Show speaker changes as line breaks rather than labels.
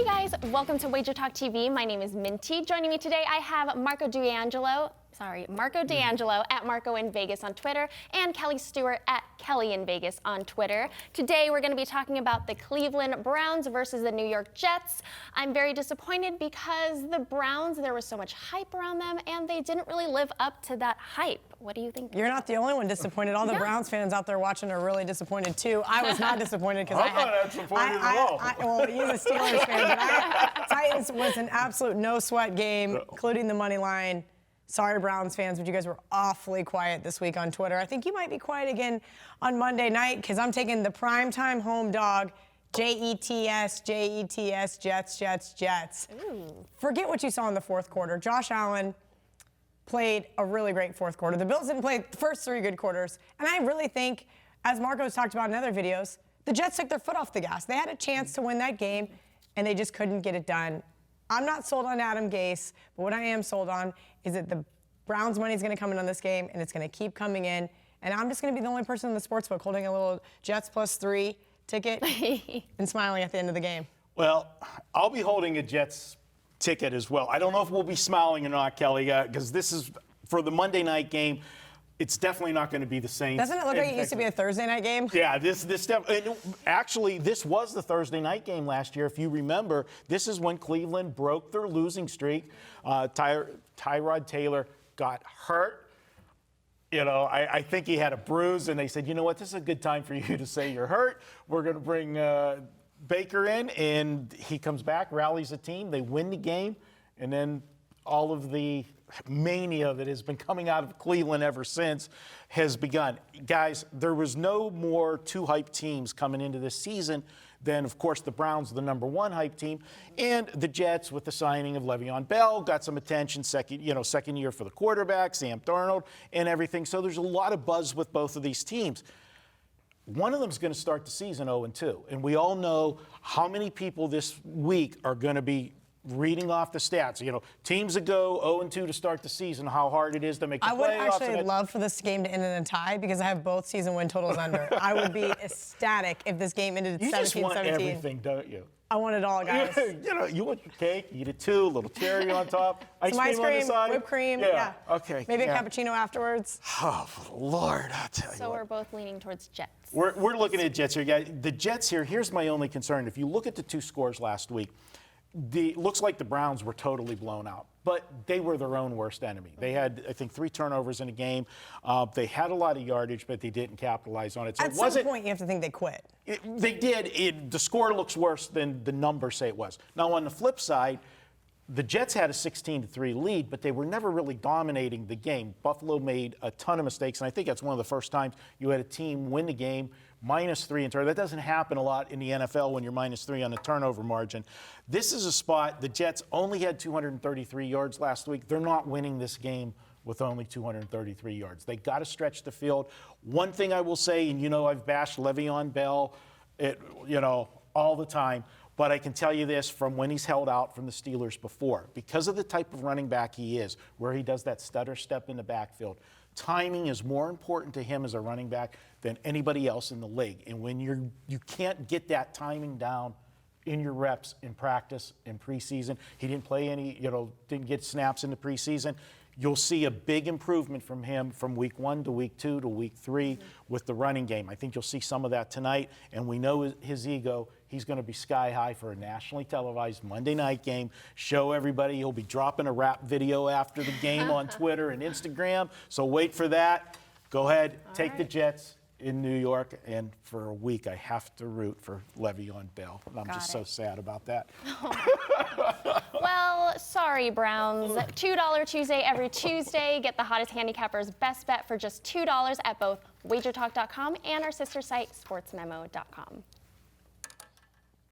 Hey guys, welcome to WagerTalk TV. My name is Minty. Joining me today, I have Marco D'Angelo at Marco in Vegas on Twitter, and Kelly Stewart at Kelly in Vegas on Twitter. Today, we're going to be talking about the Cleveland Browns versus the New York Jets. I'm very disappointed because the Browns, there was so much hype around them, and they didn't really live up to that hype. What do you think?
You're not the only one disappointed. All the Browns fans out there watching are really disappointed too. I was not disappointed because
I'm not disappointed at all.
Well, he's a Steelers fan, but Titans was an absolute no-sweat game, including the money line. Sorry, Browns fans, but you guys were awfully quiet this week on Twitter. I think you might be quiet again on Monday night because I'm taking the primetime home dog, Jets, Jets.
Ooh.
Forget what you saw in the fourth quarter. Josh Allen played a really great fourth quarter. The Bills didn't play the first three good quarters. And I really think, as Marco's talked about in other videos, the Jets took their foot off the gas. They had a chance to win that game, and they just couldn't get it done. I'm not sold on Adam Gase, but what I am sold on is that the Browns' money is going to come in on this game, and it's going to keep coming in. And I'm just going to be the only person in the sportsbook holding a little Jets +3 ticket and smiling at the end of the game.
Well, I'll be holding a Jets ticket as well. I don't know if we'll be smiling or not, Kelly, because this is for the Monday night game. It's definitely not going to be the Saints.
Doesn't it look like it used to be a Thursday night game?
Yeah, actually, this was the Thursday night game last year. If you remember, this is when Cleveland broke their losing streak. Tyrod Taylor got hurt. You know, I think he had a bruise, and they said, you know what, this is a good time for you to say you're hurt. We're going to bring Baker in, and he comes back, rallies the team, they win the game, and then all of the mania that has been coming out of Cleveland ever since has begun. Guys, there was no more two hype teams coming into this season than, of course, the Browns, the number one hype team, and the Jets with the signing of Le'Veon Bell got some attention, second year for the quarterback, Sam Darnold, and everything. So there's a lot of buzz with both of these teams. One of them is going to start the season 0-2, and we all know how many people this week are going to be reading off the stats. You know, teams that go 0-2 to start the season, how hard it is to make the playoffs.
I would actually love for this game to end in a tie because I have both season win totals under. I would be ecstatic if this game ended 17-17.
You just want everything, don't you?
I want it all, guys.
You know, you want your cake, eat it too, a little cherry on top,
ice cream on the side. Whipped cream, yeah.
Okay.
Maybe a cappuccino afterwards.
Oh, Lord, I'll tell you
So
what.
we're both leaning towards Jets.
We're looking at Jets here, guys. The Jets here, here's my only concern. If you look at the two scores last week, looks like the Browns were totally blown out, but they were their own worst enemy. They had, I think, 3 turnovers in a game. They had a lot of yardage, but they didn't capitalize on it. So
At some point, you have to think they quit.
They did. The score looks worse than the numbers say it was. Now, on the flip side, the Jets had a 16-3 lead, but they were never really dominating the game. Buffalo made a ton of mistakes, and I think that's one of the first times you had a team win the game -3 in turnover. That doesn't happen a lot in the NFL when you're -3 on the turnover margin. This is a spot. The Jets only had 233 yards last week. They're not winning this game with only 233 yards. They got to stretch the field. One thing I will say, and you know I've bashed Le'Veon Bell, all the time. But I can tell you this from when he's held out from the Steelers before, because of the type of running back he is, where he does that stutter step in the backfield, timing is more important to him as a running back than anybody else in the league. And when you can't get that timing down in your reps in practice, in preseason, he didn't play any, didn't get snaps in the preseason. You'll see a big improvement from him from week 1 to week 2 to week 3 with the running game. I think you'll see some of that tonight, and we know his ego. He's going to be sky high for a nationally televised Monday night game. Show everybody. He'll be dropping a rap video after the game on Twitter and Instagram, so wait for that. Go ahead, take the Jets in New York, and for a week I have to root for Le'Veon Bell. And I'm so sad about that.
Well, sorry, Browns. $2 Tuesday every Tuesday. Get the hottest handicapper's best bet for just $2 at both WagerTalk.com and our sister site, SportsMemo.com.